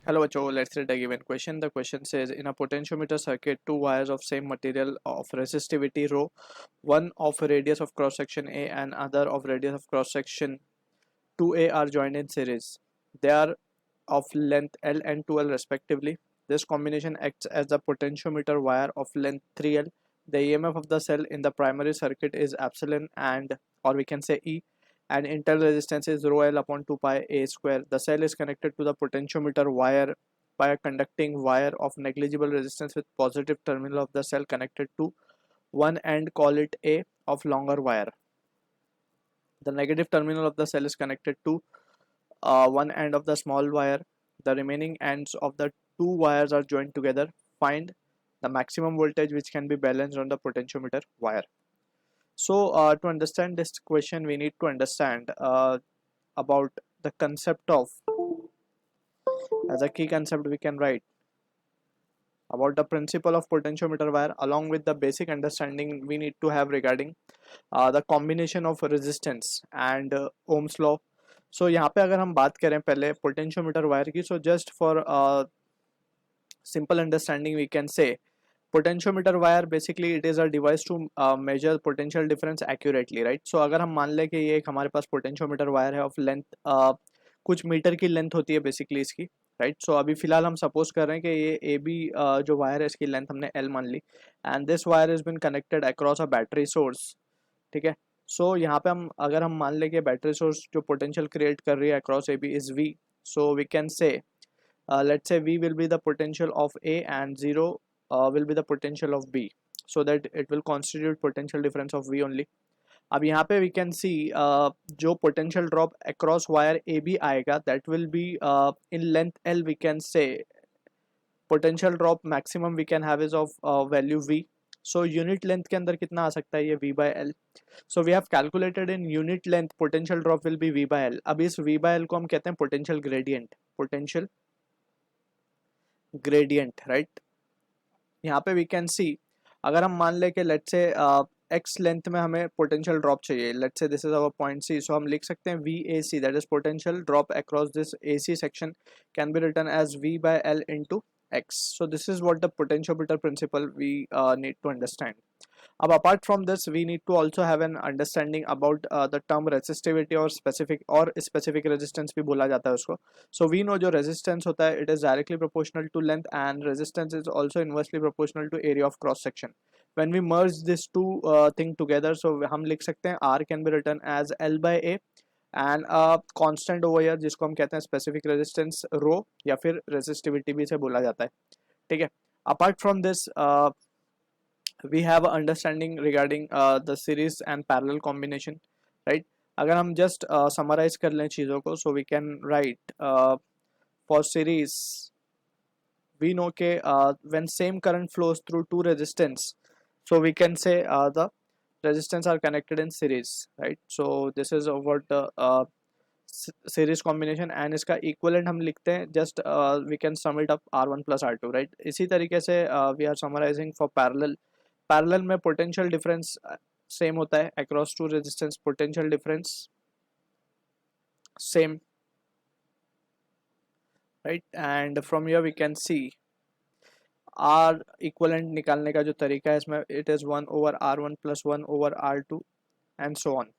Hello, Joe. Let's read a given question. The question says, in a potentiometer circuit, two wires of same material of resistivity rho, one of radius of cross section A and other of radius of cross section 2A are joined in series. They are of length L and 2L respectively. This combination acts as the potentiometer wire of length 3L. The EMF of the cell in the primary circuit is epsilon and, or we can say E, and internal resistance is rho L upon 2 pi A square. The cell is connected to the potentiometer wire by a conducting wire of negligible resistance with positive terminal of the cell connected to one end, call it A, of longer wire. The negative terminal of the cell is connected to one end of the small wire. The remaining ends of the two wires are joined together. Find the maximum voltage which can be balanced on the potentiometer wire. So to understand this question, we need to understand about the concept of, as a key concept we can write about the principle of potentiometer wire, along with the basic understanding we need to have regarding the combination of resistance and Ohm's law. So यहाँ पे अगर हम बात करें पहले potentiometer wire की, so just for simple understanding we can say potentiometer wire basically it is a device to measure potential difference accurately, right? So अगर हम मान लें कि ये एक हमारे पास potentiometer wire है of length कुछ मीटर की लेंथ होती है बेसिकली इसकी, राइट? सो अभी फिलहाल हम सपोज कर रहे हैं कि ये ए बी जो वायर है इसकी लेंथ हमने एल मान ली and this wire is been connected across a battery source, ठीक है? सो यहाँ पे हम अगर हम मान लें कि बैटरी सोर्स जो पोटेंशियल क्रिएट कर रही है across A B is V, so we can say let's say V will be the potential of A and 0 will be the potential of B, so that it will constitute potential difference of V only. अब यहाँ पे we can see जो potential drop across wire A B आएगा that will be in length L, we can say potential drop maximum we can have is of value V. So unit length के अंदर कितना आ सकता है ये v by L. So we have calculated in unit length potential drop will be v by L. अब इस v by L को हम कहते हैं potential gradient, potential gradient, right? यहाँ पे वी कैन सी अगर हम मान ले कि लेट्स से एक्स लेंथ में हमें पोटेंशियल ड्रॉप चाहिए, let's say this is our point C, so हम लिख सकते हैं V A C, that is potential drop across this A C section can be written as V by L into X. So this is what the potentiometer principle we need to understand. अब apart from this we need to also have an understanding about the term resistivity और specific resistance भी बोला जाता है उसको. So we know जो resistance होता है it is directly proportional to length and resistance is also inversely proportional to area of cross section. When we merge this two thing together, so हम लिख सकते हैं R can be written as L by A and a constant over here जिसको हम कहते हैं specific resistance rho या फिर resistivity भी इसे बोला जाता है, ठीक है? Apart from this we have a understanding regarding the series and parallel combination, right? अगर हम just summarize कर लें चीज़ों को, so we can write for series we know के when same current flows through two resistance, so we can say the resistance are connected in series, right? So this is what the series combination and इसका equivalent हम लिखते हैं just we can sum it up R1 plus R2, right? इसी तरीके से we are summarizing for parallel में potential difference same होता है across two resistance, potential difference same, right? And from here we can see R equivalent निकालने का जो तरीका है इसमें it is 1 over R1 plus 1 over R2 and so on.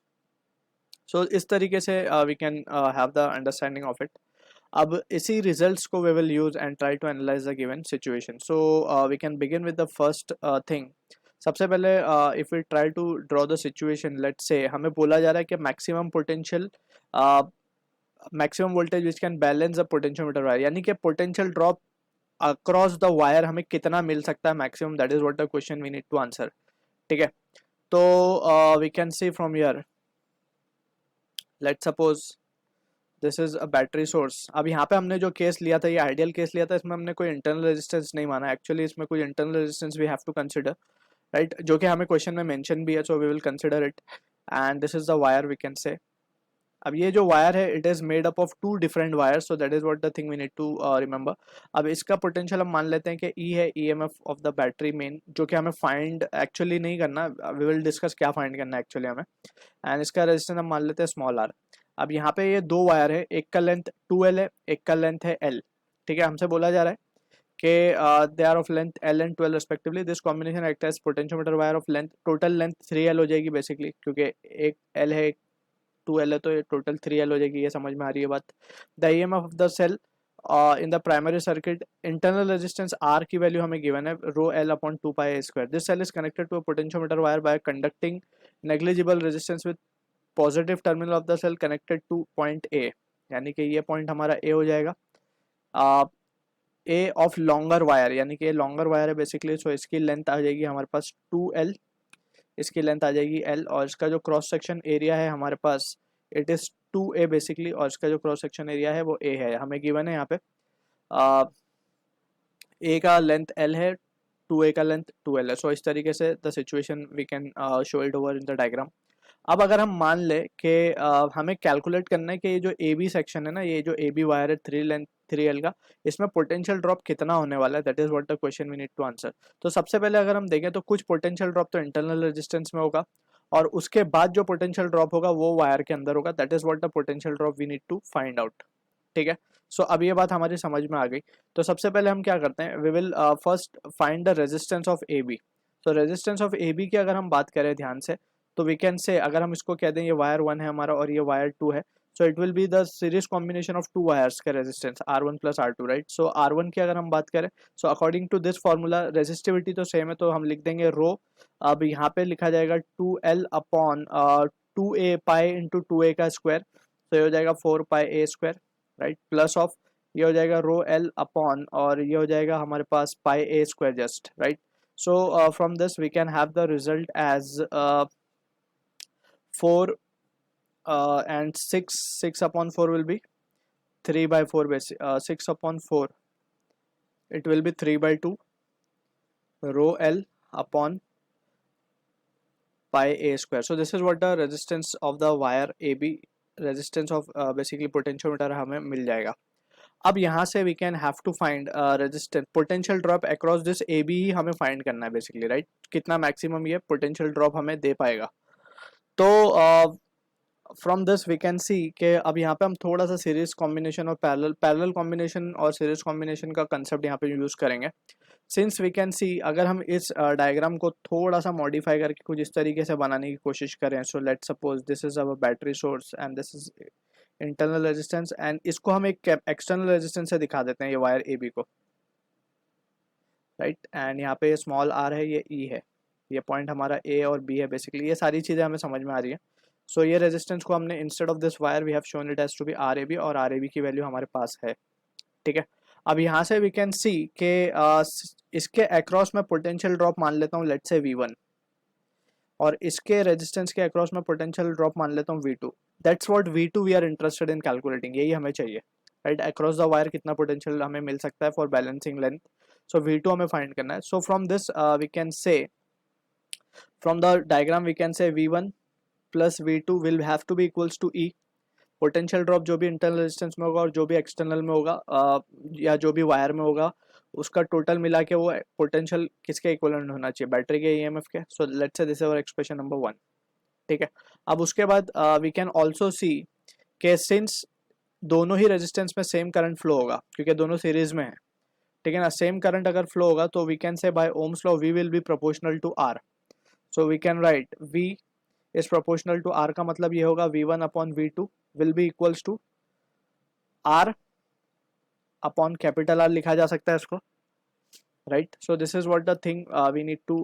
So इस तरीके से we can have the understanding of it. अब इसी results को we will use and try to analyze the given situation. So we can begin with the first thing. सबसे पहले if we try to draw the situation, let's say हमें बोला जा रहा है कि maximum potential maximum voltage which can balance the potentiometer wire, यानी कि potential drop across the wire हमें कितना मिल सकता है maximum, that is what the question we need to answer, ठीक है? तो we can see from here, let's suppose this is a battery source. अब यहाँ पे हमने जो केस लिया था ये आइडियल केस लिया था, इसमें हमने कोई इंटरनल रेजिस्टेंस नहीं माना. एक्चुअली इसमें कोई internal resistance we have to consider, right? जो कि हमें क्वेश्चन में मेंशन भी है, so we will consider it. And this is the wire we can say. अब ये जो वायर है it is made up of two different wire, so that is what the thing we need to remember. अब इसका potential हम मान लेते हैं कि ई है, EMF of the battery main, जो कि हमें फाइंड एक्चुअली नहीं करना, वी विल डिस्कस क्या फाइंड करना है एक्चुअली हमें. एंड इसका रेजिस्टेंस हम मान लेते हैं स्मॉल आर. अब यहाँ पे ये दो वायर है, एक का लेंथ 2L है, एक का लेंथ है L, ठीक है, हमसे बोला जा रहा है कि they are of length L and 12 रेस्पेक्टिवली, this combination act as potentiometer wire of length, total length 3L हो जाएगी बेसिकली, क्योंकि एक L है एक 2L है, तो ये टोटल 3L हो जाएगी, ये समझ में आ रही है बात। The EMF of the cell in the primary circuit, internal resistance R की वैल्यू हमें गिवन है rho L upon 2πa²। This cell is connected to a potentiometer wire by conducting negligible resistance with positive terminal of the cell connected to point A, यानी कि ये point हमारा A हो जाएगा। ए of longer wire, यानी कि ये longer wire है बेसिकली, सो इसकी लेंथ आ जाएगी हमारे पास 2L, इसकी लेंथ आ जाएगी L, और इसका जो क्रॉस सेक्शन एरिया है हमारे पास इट इज़ 2A बेसिकली, और इसका जो क्रॉस सेक्शन एरिया है वो A है, हमें गिवन है यहाँ पे। A का लेंथ L है, 2A का लेंथ 2L है, सो इस तरीके से the situation we can show it over in the diagram. अब अगर हम मान ले कि हमें कैलकुलेट करना है कि ये जो ए बी सेक्शन है ना, ये जो ए बी वायर है 3L का, इसमें पोटेंशियल ड्रॉप कितना होने वाला है, that is what the question we need to answer. तो सबसे पहले अगर हम देखें तो कुछ पोटेंशियल ड्रॉप तो इंटरनल रेजिस्टेंस में होगा, और उसके बाद जो पोटेंशियल ड्रॉप होगा वो वायर के अंदर होगा, that is what the potential drop we need to find out. ठीक है, सो अब ये बात हमारी समझ में आ गई। तो सबसे पहले हम क्या करते हैं, we will first find the resistance of A B. तो रेजिस्टेंस ऑफ ए बी की अगर हम बात करें ध्यान से, तो वी कैन से, अगर हम इसको कह दें ये वायर 1 है हमारा और ये वायर 2 है, so it will be the series combination of two wires का resistance R1 plus R2, right. So R1 की अगर हम बात करें, so according to this formula resistivity तो सेम है, तो हम लिख देंगे रो, अब यहाँ पे लिखा जाएगा 2L upon 2A pi into 2A का स्क्वायर, तो ये हो जाएगा 4πa², राइट, प्लस ऑफ ये हो जाएगा रो L अपॉन, और ये हो जाएगा हमारे पास πa² just, right. So from this we can have the result as 4 and 6 upon 4 will be 3/4 basic, 6 upon 4 it will be 3/2 rho L upon πa². So this is what the resistance of the wire AB, resistance of basically potentiometer हमें मिल जाएगा। अब यहाँ से we can have to find resistance potential drop across this AB ही हमें find करना है basically, right, कितना maximum ये potential drop हमें दे पाएगा। तो from this we can see कि अब यहाँ पे हम थोड़ा सा सीरीज कॉम्बिनेशन और पैरेलल कॉम्बिनेशन और सीरीज कॉम्बिनेशन का कंसेप्ट यहाँ पे यूज़ करेंगे। सिंस वी कैन सी, अगर हम इस डायग्राम को थोड़ा सा मॉडिफाई करके कुछ इस तरीके से बनाने की कोशिश करें, so let suppose this is our battery source and this is internal resistance, and इसको हम एक एक्सटर्नल रेजिस्टेंस से दिखा देते हैं ये वायर ए बी को, राइट, एंड यहाँ पे स्मॉल आर है, ये ई है, ये पॉइंट हमारा ए और बी है बेसिकली, ये सारी चीज़ें हमें समझ में आ रही है। सो ये रेजिस्टेंस को हमने instead of this wire we have shown it as to be R A B, और आर ए बी की वैल्यू हमारे पास है। ठीक है, अब यहाँ से वी कैन सी के इसके अक्रॉस में पोटेंशियल ड्रॉप मान लेता हूँ लेट्स से V1, और इसके रेजिस्टेंस के अक्रॉस में पोटेंशियल ड्रॉप मान लेता हूँ V2। That's what V2 we are interested in calculating, यही हमें चाहिए, राइट, अक्रॉस द वायर कितना पोटेंशियल हमें मिल सकता है for balancing length. So V2 हमें फाइंड करना है। So from this we can say, from the diagram we can say V1 plus V2 will have to be equals to E। Potential drop जो भी internal resistance में होगा और जो भी एक्सटर्नल में होगा या जो भी वायर में होगा, उसका टोटल मिला के वो पोटेंशियल किसके इक्वलेंट होना चाहिए, बैटरी के ईएमएफ के। So let's say this is our expression number 1। ठीक है, अब उसके बाद वी कैन ऑल्सो सी के सिंस दोनों ही रेजिस्टेंस में सेम करंट फ्लो होगा, क्योंकि दोनों सीरीज में है, ठीक है ना, सेम करंट अगर फ्लो होगा तो we can say by Ohm's law V will be proportional to R. So we can write V is proportional to R, का मतलब ये होगा V1 upon V2 will be equals to R upon capital R लिखा जा सकता है इसको, right. So this is what the thing we need to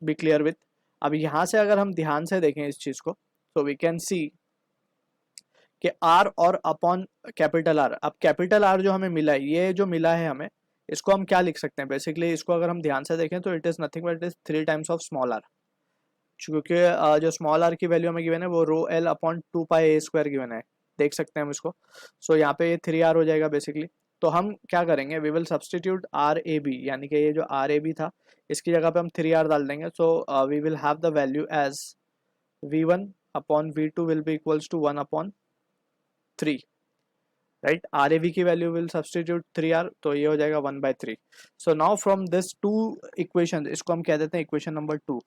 be clear with. अब यहाँ से अगर हम ध्यान से देखें इस चीज को, तो वी कैन सी कि आर और अपॉन कैपिटल आर, अब कैपिटल आर जो हमें मिला है, ये जो मिला है हमें, इसको हम क्या लिख सकते हैं बेसिकली, इसको अगर हम ध्यान से देखें तो it is nothing but it is 3 times of small R, क्योंकि जो स्मॉल आर की वैल्यू हमें गिवन है वो रो L अपॉन 2πa² गिवन है, देख सकते हैं हम इसको। सो यहाँ पे ये 3R हो जाएगा बेसिकली। तो हम क्या करेंगे, we will substitute R A B, यानी कि ये जो आर ए बी था इसकी जगह पे हम 3R डाल देंगे। So we will have the value as V1 upon V2 will be equals to 1 upon 3, right. R A B की वैल्यू विल सब्सटीट्यूट 3R, तो ये हो जाएगा 1/3। So now from this two equation, इसको हम कह देते हैं equation number 2।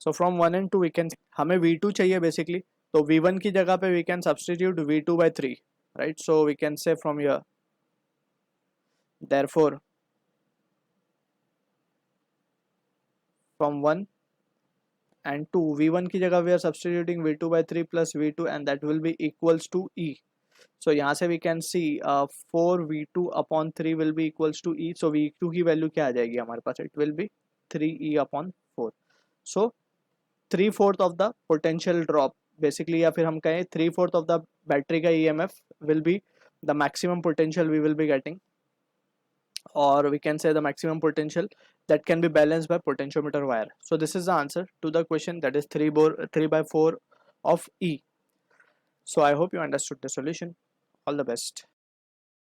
So from 1 and 2 we can, हमें V2 चाहिए बेसिकली, तो V1 की जगह पे we can substitute V2/3, right. So we can say from here Therefore, from 1 and 2, V1 की जगह we are substituting V2 by 3 plus V2 and that will be equals to E. So यहाँ से we can see 4V2 upon 3 will be equals to E. So V2 की value क्या आ जाएगी हमारे पास? It will be 3E upon 4. So 3/4 of the potential drop basically, या फिर हम कहें 3/4 of the बैटरी का EMF will be the maximum potential we will be getting, or we can say the maximum potential that can be balanced by potentiometer wire. So this is the answer to the question, that is 3/4 of E. So I hope you understood the solution. All the best.